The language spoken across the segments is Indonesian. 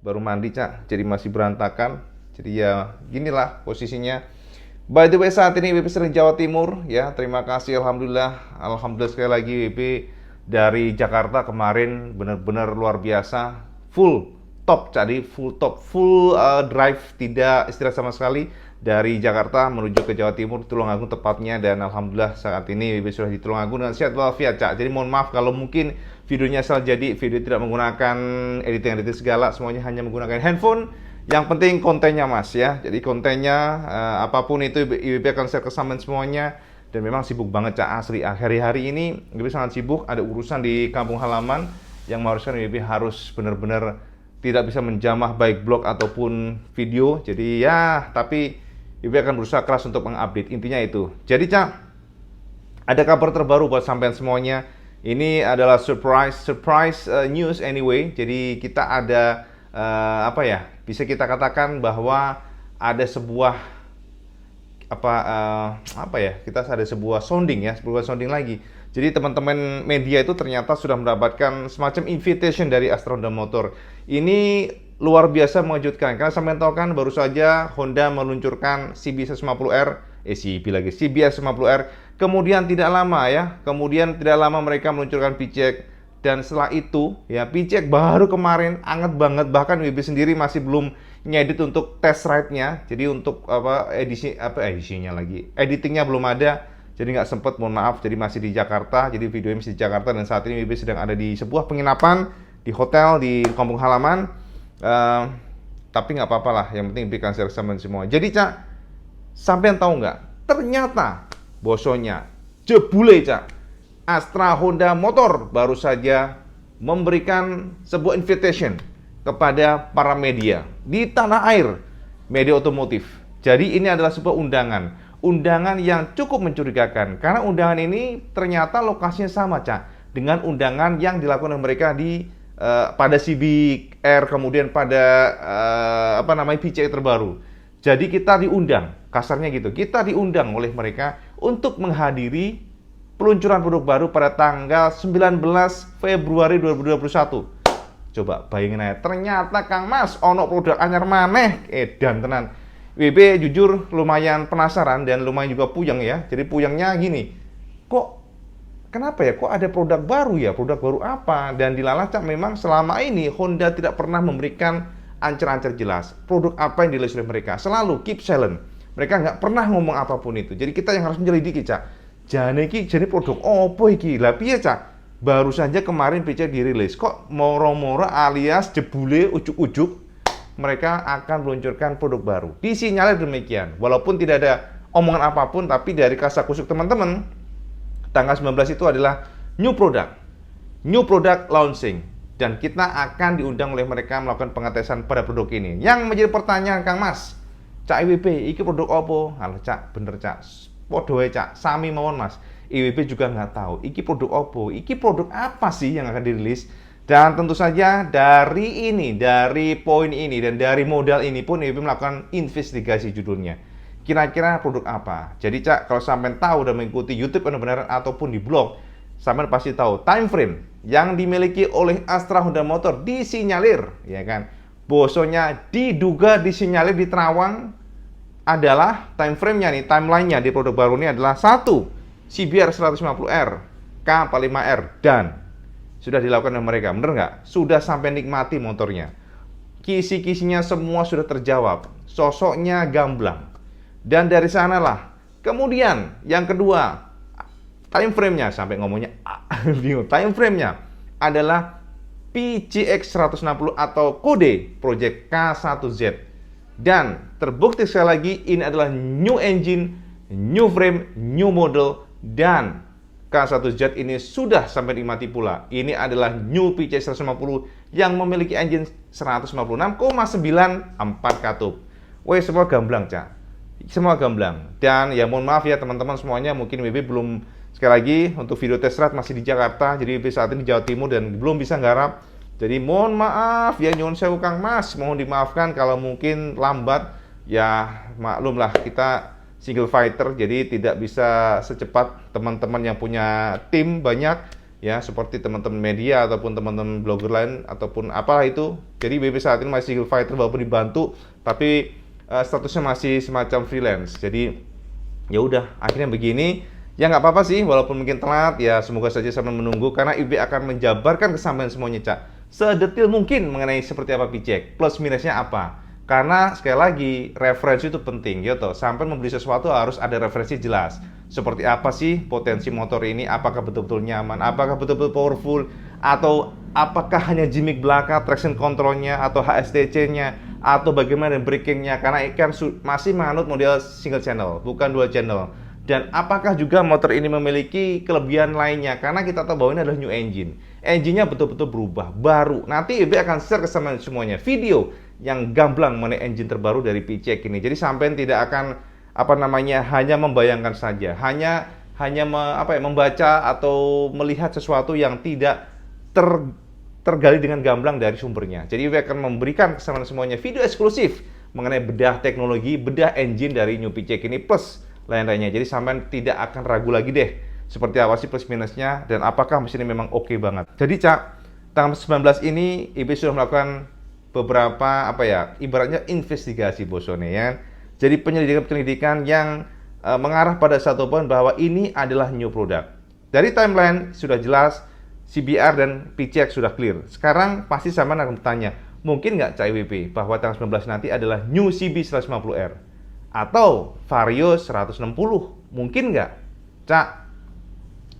baru mandi Cak, jadi masih berantakan. Jadi ya ginilah posisinya. By the way, saat ini WP sedang Jawa Timur ya. Terima kasih, alhamdulillah sekali lagi WP dari Jakarta kemarin benar-benar luar biasa, full top, jadi full top, full drive, tidak istirahat sama sekali dari Jakarta menuju ke Jawa Timur, Tulungagung tepatnya. Dan alhamdulillah saat ini WP sudah di Tulungagung dengan sehat walafiat Cak. Jadi mohon maaf kalau mungkin videonya asal jadi video tidak menggunakan editing segala, semuanya hanya menggunakan handphone. Yang penting kontennya Mas ya. Jadi kontennya apapun itu IWB akan share ke sampean semuanya. Dan memang sibuk banget Cak, asli. Hari-hari ini IWB sangat sibuk, ada urusan di kampung halaman yang mengharuskan IWB harus benar-benar tidak bisa menjamah baik blog ataupun video. Jadi ya, tapi IWB akan berusaha keras untuk mengupdate. Intinya itu. Jadi Cak, ada kabar terbaru buat sampean semuanya. Ini adalah surprise news anyway. Jadi kita ada apa ya? Bisa kita katakan bahwa ada sebuah kita ada sebuah sounding lagi. Jadi teman-teman media itu ternyata sudah mendapatkan semacam invitation dari Astra Honda Motor. Ini luar biasa mengejutkan karena sampean tahu kan baru saja Honda meluncurkan CBS50R, CBS50R. Kemudian tidak lama mereka meluncurkan PCX. Dan setelah itu, ya PCX baru kemarin anget banget, bahkan WB sendiri masih belum ngedit untuk test ride-nya. Jadi untuk editingnya belum ada. Jadi nggak sempet, mohon maaf. Jadi masih di Jakarta. Jadi videonya masih di Jakarta dan saat ini WB sedang ada di sebuah penginapan di hotel di kampung halaman. Tapi nggak apa-apa lah. Yang penting WB kan share sama semua. Jadi Cak, sampean tahu nggak? Ternyata bosonya jebule Cak. Astra Honda Motor baru saja memberikan sebuah invitation kepada para media di tanah air, media otomotif. Jadi ini adalah sebuah undangan yang cukup mencurigakan karena undangan ini ternyata lokasinya sama Cak dengan undangan yang dilakukan oleh mereka di pada Civic R, kemudian pada PCX terbaru. Jadi kita diundang, kasarnya gitu. Kita diundang oleh mereka untuk menghadiri peluncuran produk baru pada tanggal 19 Februari 2021. Coba bayangin aja, ternyata Kang Mas ono produk anyar maneh, edan tenan. WB jujur lumayan penasaran dan lumayan juga puyeng ya. Jadi puyengnya gini, kenapa ya kok ada produk baru ya? Produk baru apa? Dan dilalacak memang selama ini Honda tidak pernah memberikan ancer-ancer jelas produk apa yang dirilis oleh mereka. Selalu keep silent. Mereka nggak pernah ngomong apapun itu. Jadi kita yang harus menyelidiki Cak. Jadi produk opo iki? Lah piye Cak? Baru saja kemarin PC dirilis. Kok moro-moro alias jebule ujuk-ujuk mereka akan meluncurkan produk baru. Disinyalir demikian. Walaupun tidak ada omongan apapun, tapi dari kasakusuk teman-teman, tanggal 19 itu adalah new product launching. Dan kita akan diundang oleh mereka melakukan pengetesan pada produk ini. Yang menjadi pertanyaan Kang Mas, Cak IWB, iki produk opo? Halo Cak, bener Cak. Podoe Cak, sami mawon Mas. IWB juga nggak tahu. Iki produk opo? Iki produk apa sih yang akan dirilis? Dan tentu saja dari poin ini dan dari modal ini pun IWB melakukan investigasi judulnya. Kira-kira produk apa? Jadi Cak, kalau sampean tahu dan mengikuti YouTube benar-benar ataupun di blog, sampean pasti tahu time frame yang dimiliki oleh Astra Honda Motor disinyalir, ya kan? Bosonya diduga disinyalir di Terawang adalah time frame-nya nih, timeline-nya di produk baru ini adalah 1. CBR 150R, K45R, dan sudah dilakukan oleh mereka, bener nggak? Sudah sampai nikmati motornya. Kisi-kisinya semua sudah terjawab. Sosoknya gamblang. Dan dari sanalah. Kemudian, yang kedua, time frame-nya, sampai ngomongnya bingung. Time frame-nya adalah PCX 160 atau kode Project K1Z. Dan terbukti sekali lagi ini adalah new engine, new frame, new model, dan K1Z ini sudah sampai dinikmati pula. Ini adalah new PCX 150 yang memiliki engine 156,94 katup. Semua gamblang Cak. Semua gamblang. Dan ya mohon maaf ya teman-teman semuanya, mungkin WB belum, sekali lagi untuk video test ride masih di Jakarta, jadi WB saat ini di Jawa Timur dan belum bisa nggarap. Jadi mohon maaf ya, nyuwun sewu Kang Mas, mohon dimaafkan kalau mungkin lambat. Ya maklum lah, kita single fighter, jadi tidak bisa secepat teman-teman yang punya tim banyak. ya, seperti teman-teman media ataupun teman-teman blogger lain ataupun apalah itu. Jadi IWB saat ini masih single fighter walaupun dibantu, tapi statusnya masih semacam freelance. Jadi ya udah, akhirnya begini. Ya nggak apa-apa sih, walaupun mungkin telat, ya semoga saja sampai menunggu karena IWB akan menjabarkan kesampaian semuanya, Cak. Sedetil mungkin mengenai seperti apa PCX, plus minusnya apa. Karena sekali lagi referensi itu penting gitu. Sampai membeli sesuatu harus ada referensi jelas. Seperti apa sih potensi motor ini? Apakah betul-betul nyaman? Apakah betul-betul powerful? Atau apakah hanya gimmick belaka, traction controlnya atau HSDC-nya atau bagaimana breakingnya? Karena ikan masih manut model single channel, bukan dual channel. Dan apakah juga motor ini memiliki kelebihan lainnya? Karena kita tahu bahwa ini adalah new engine. Engine-nya betul-betul berubah, baru. Nanti IWB akan share ke semuanya video yang gamblang mengenai engine terbaru dari PCX ini. Jadi sampai tidak akan hanya membayangkan saja, hanya membaca atau melihat sesuatu yang tidak tergali dengan gamblang dari sumbernya. Jadi IWB akan memberikan ke semuanya video eksklusif mengenai bedah teknologi, bedah engine dari new PCX ini plus lain-lainnya. Jadi sampai tidak akan ragu lagi deh seperti apa sih plus minusnya dan apakah mesin ini memang oke banget. Jadi Cak, tanggal 19 ini IWB sudah melakukan beberapa ibaratnya investigasi bosone ya. Jadi penyelidikan yang mengarah pada satu poin bahwa ini adalah new product. Dari timeline sudah jelas, CBR dan PCX sudah clear. Sekarang pasti sama akan bertanya, mungkin nggak Cak IWB bahwa tanggal 19 nanti adalah new CB 150R? Atau Vario 160, mungkin nggak? Cak,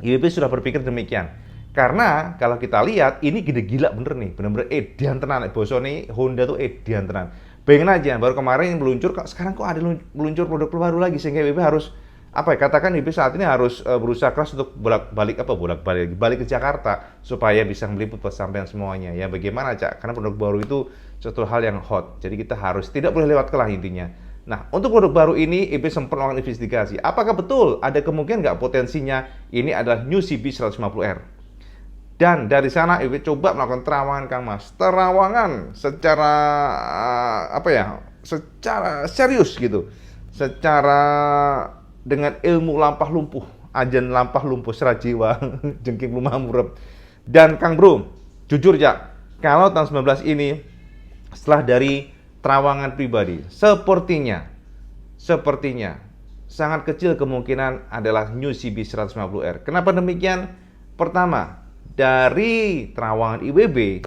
IWB sudah berpikir demikian. Karena kalau kita lihat, ini gila bener nih, bener-bener edan tenan. Bosone Honda tuh edan tenan. Bayangin aja, baru kemarin meluncur, sekarang kok ada meluncur produk baru lagi, sehingga IWB harus, katakan IWB saat ini harus berusaha keras untuk balik ke Jakarta, supaya bisa meliput pesampaian semuanya. Ya bagaimana Cak? Karena produk baru itu suatu hal yang hot, jadi kita harus, tidak boleh lewat kelah intinya. Nah, untuk produk baru ini, IWB sempat melakukan investigasi. Apakah betul ada kemungkinan nggak potensinya ini adalah new CB 150R? Dan dari sana IWB coba melakukan terawangan, Kang Mas. Terawangan secara secara serius gitu. Secara dengan ilmu lampah lumpuh, ajan lampah lumpuh serajiwa, jengking lumah murep. Dan Kang Bro, jujur ya, kalau tahun 19 ini setelah dari terawangan pribadi, sepertinya sangat kecil kemungkinan adalah new CB 150R. Kenapa demikian? Pertama, dari terawangan IWB,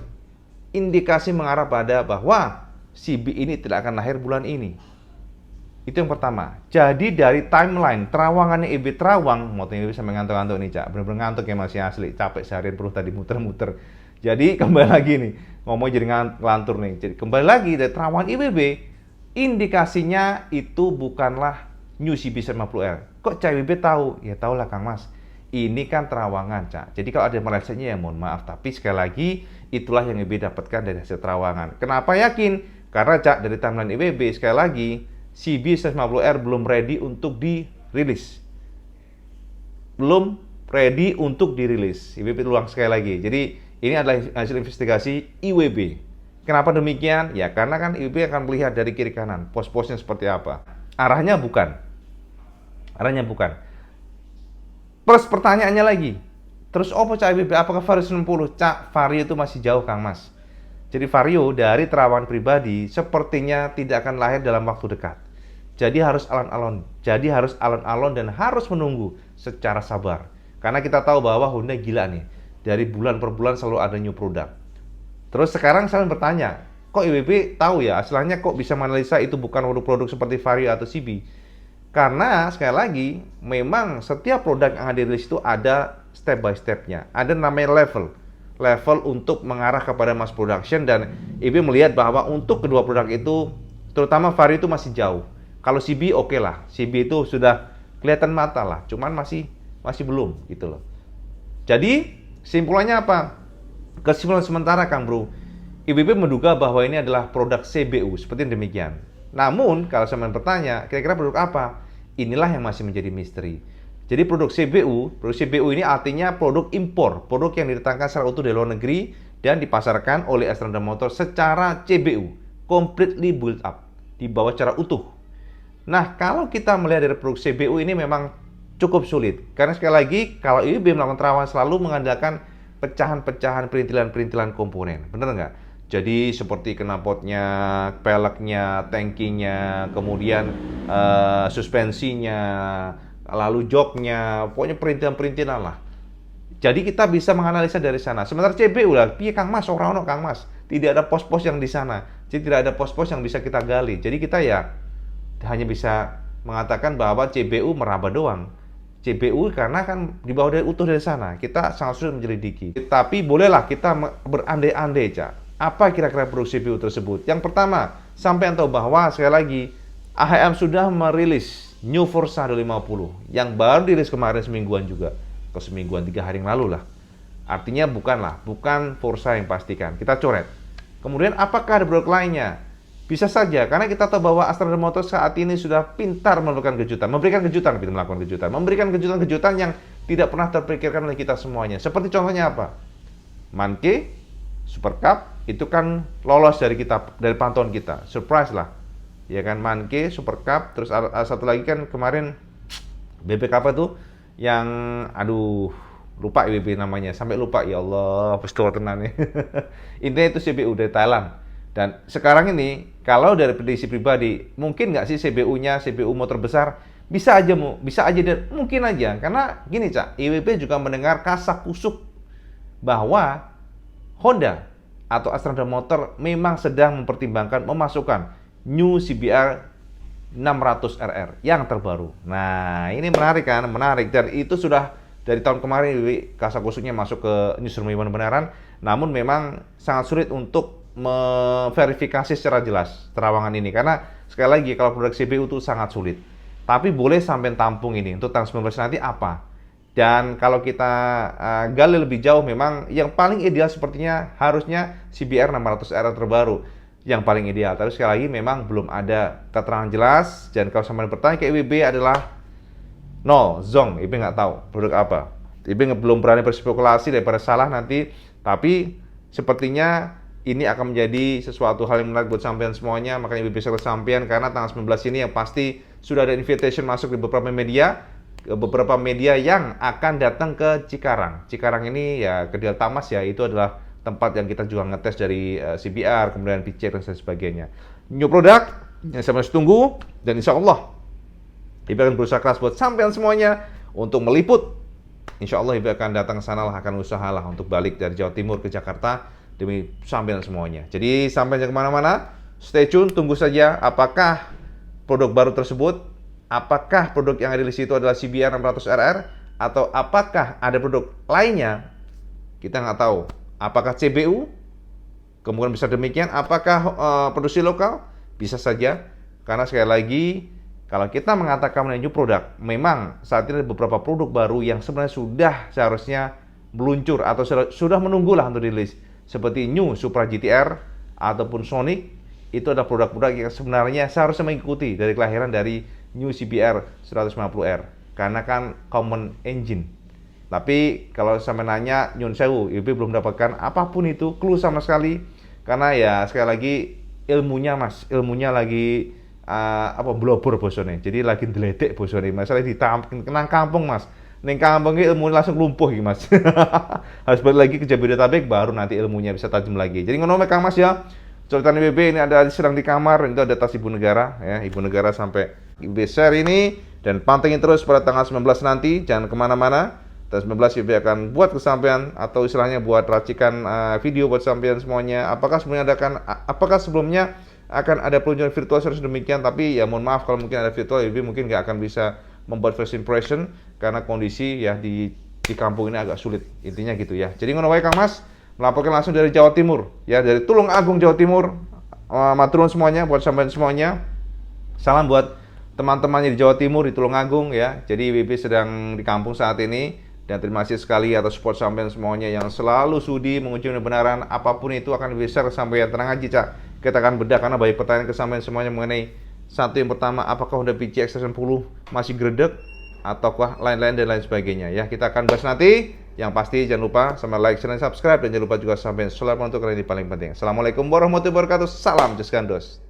indikasi mengarah pada bahwa CB ini tidak akan lahir bulan ini. Itu yang pertama. Jadi dari timeline terawangannya IWB terawang, motor IWB sampai ngantuk-ngantuk nih Cak, bener-bener ngantuk ya, masih asli, capek seharian perlu tadi muter-muter. Jadi kembali lagi nih, ngomong jadi ngelantur nih. Jadi kembali lagi dari terawangan IWB, indikasinya itu bukanlah new CB 150R. Kok Cak IWB tahu? Ya tahulah Kang Mas. Ini kan terawangan Cak. Jadi kalau ada melesetnya ya mohon maaf. Tapi sekali lagi itulah yang IWB dapatkan dari hasil terawangan. Kenapa yakin? Karena Cak dari timeline IWB sekali lagi CB 150R belum ready untuk dirilis. Belum ready untuk dirilis. IWB ulang sekali lagi. Jadi ini adalah hasil investigasi IWB. Kenapa demikian? Ya karena kan IWB akan melihat dari kiri kanan, pos-posnya seperti apa. Arahnya bukan. Plus pertanyaannya lagi. Terus apa Cak IWB? Apakah Vario 90? Cak, Vario itu masih jauh Kang Mas. Jadi Vario dari terawangan pribadi sepertinya tidak akan lahir dalam waktu dekat. Jadi harus alon-alon dan harus menunggu secara sabar. Karena kita tahu bahwa Honda gila nih. Dari bulan per bulan selalu ada new product. Terus sekarang saya bertanya, kok IWB tahu ya, asalnya kok bisa menganalisa itu bukan produk-produk seperti Vario atau CB? Karena sekali lagi, memang setiap produk yang ada di list itu ada step by stepnya. Ada namanya level untuk mengarah kepada mass production, dan IWB melihat bahwa untuk kedua produk itu, terutama Vario itu masih jauh. Kalau CB oke lah, CB itu sudah kelihatan mata lah, cuman masih belum gitu loh. Jadi simpulannya apa? Kesimpulan sementara Kang Bro, IWB menduga bahwa ini adalah produk CBU, seperti demikian. Namun kalau saya bertanya, kira-kira produk apa? Inilah yang masih menjadi misteri. Jadi produk CBU ini artinya produk impor, produk yang didatangkan secara utuh dari luar negeri dan dipasarkan oleh Astana Motor secara CBU, completely built up, dibawa secara utuh. Nah, kalau kita melihat dari produk CBU ini memang cukup sulit. Karena sekali lagi, kalau IWB melakukan terawan selalu mengandalkan pecahan-pecahan perintilan-perintilan komponen. Bener nggak? Jadi seperti knalpotnya, peleknya, tankinya, kemudian suspensinya, lalu joknya, pokoknya perintilan-perintilan lah. Jadi kita bisa menganalisa dari sana. Sementara CBU lah, piye Kang Mas, orang Kang Mas. Tidak ada pos-pos yang di sana. Jadi tidak ada pos-pos yang bisa kita gali. Jadi kita ya hanya bisa mengatakan bahwa CBU meraba doang. CBU karena kan dibawa dari utuh dari sana. Kita sangat sulit menyelidiki. Tapi bolehlah kita berandai-andai, Cak. Apa kira-kira produk CPU tersebut? Yang pertama, sampai tahu bahwa sekali lagi AHM sudah merilis New Forza 250 yang baru dirilis kemarin semingguan juga. Atau semingguan 3 hari yang lalu lah. Artinya bukan Forza yang pastikan. Kita coret. Kemudian apakah ada produk lainnya? Bisa saja, karena kita tahu bahwa Astra Motors saat ini sudah pintar memberikan kejutan, memberikan kejutan-kejutan yang tidak pernah terpikirkan oleh kita semuanya. Seperti contohnya apa? Manke, Super Cup, itu kan lolos dari pantauan kita, surprise lah, ya kan? Manke, Super Cup, terus ada satu lagi kan kemarin bebek apa tuh? Yang, lupa IWB namanya, sampai lupa, ya Allah, pestor tenan nih. Intinya itu CBU dari Thailand. Dan sekarang ini, kalau dari prediksi pribadi, mungkin nggak sih CBU-nya, CBU motor besar? Bisa aja dan mungkin aja. Karena gini, Cak, IWB juga mendengar kasak-kusuk bahwa Honda atau Astra Motor memang sedang mempertimbangkan memasukkan New CBR 600RR yang terbaru. Nah, ini menarik kan? Menarik. Dan itu sudah dari tahun kemarin kasak-kusuknya masuk ke newsroom benaran. Namun memang sangat sulit untuk memverifikasi secara jelas terawangan ini, karena sekali lagi kalau produk CPU itu sangat sulit. Tapi boleh sampai tampung ini untuk tanggal 19 nanti apa. Dan kalau kita gali lebih jauh, memang yang paling ideal sepertinya harusnya CBR 600R terbaru yang paling ideal. Tapi sekali lagi memang belum ada keterangan jelas. Dan kalau sampai bertanya ke IWB adalah nol, zong, IWB nggak tahu produk apa. IWB belum berani berspekulasi daripada salah nanti. Tapi sepertinya ini akan menjadi sesuatu hal yang menarik buat sampean semuanya. Makanya IWB share sampean karena tanggal 19 ini yang pasti sudah ada invitation masuk di beberapa media yang akan datang ke Cikarang. Cikarang ini ya ke Delta Mas ya, itu adalah tempat yang kita juga ngetes dari CBR, kemudian PCX dan sebagainya. New product yang saya masih tunggu, dan insya Allah IWB akan berusaha keras buat sampean semuanya untuk meliput. Insya Allah IWB akan datang ke sana lah, akan usaha lah untuk balik dari Jawa Timur ke Jakarta demi sampean semuanya. Jadi sampai jangan kemana-mana, stay tune, tunggu saja apakah produk baru tersebut, apakah produk yang rilis itu adalah CBR 600RR, atau apakah ada produk lainnya, kita nggak tahu. Apakah CBU, kemungkinan besar demikian. Apakah produksi lokal, bisa saja. Karena sekali lagi, kalau kita mengatakan menuju produk, memang saat ini ada beberapa produk baru yang sebenarnya sudah seharusnya meluncur atau sudah menunggulah untuk rilis. Seperti New Supra GTR ataupun Sonic, itu adalah produk-produk yang sebenarnya seharusnya mengikuti dari kelahiran dari New CBR 150R, karena kan common engine. Tapi kalau sampai nanya, nyun sewu, IWB belum dapatkan apapun itu, clue sama sekali. Karena ya sekali lagi ilmunya lagi blobor bosone. Jadi lagi deledek bosone. Masalah kenang kampung Mas. Neng kampungnya ilmu langsung lumpuh gitu Mas. Harus balik lagi ke Jabodetabek baru nanti ilmunya bisa tajam lagi. Jadi ngono Kang Mas ya. Coretan IWB ini ada sedang di kamar, itu ada tas Ibu Negara ya. Ibu Negara sampai IWB share ini, dan pantengin terus pada tanggal 19 nanti, jangan kemana-mana. Tanggal 19 IWB akan buat kesampean atau istilahnya buat racikan video buat sampean semuanya. Apakah sebelumnya akan ada peluncuran virtual seharusnya demikian, tapi ya mohon maaf kalau mungkin ada virtual, IWB mungkin nggak akan bisa membuat first impression karena kondisi ya di kampung ini agak sulit, intinya gitu ya. Jadi ngono wae Kang Mas, melaporkan langsung dari Jawa Timur ya, dari Tulung Agung Jawa Timur. Maturun semuanya buat sampean semuanya. Salam buat teman-temannya di Jawa Timur, di Tulung Agung ya. Jadi IWB sedang di kampung saat ini, dan terima kasih sekali atas support sampean semuanya yang selalu sudi menguji kebenaran. Apapun itu akan bisa sampean, tenang aja Cak. Kita akan bedah karena banyak pertanyaan ke sampean semuanya mengenai satu yang pertama, apakah Honda PCX 10 masih gredeg ataukah lain-lain dan lain sebagainya ya. Kita akan bahas nanti. Yang pasti jangan lupa sama like, share, dan subscribe, dan jangan lupa juga sampai subscribe untuk kalian ini paling penting. Assalamualaikum warahmatullahi wabarakatuh. Salam Just Gandos.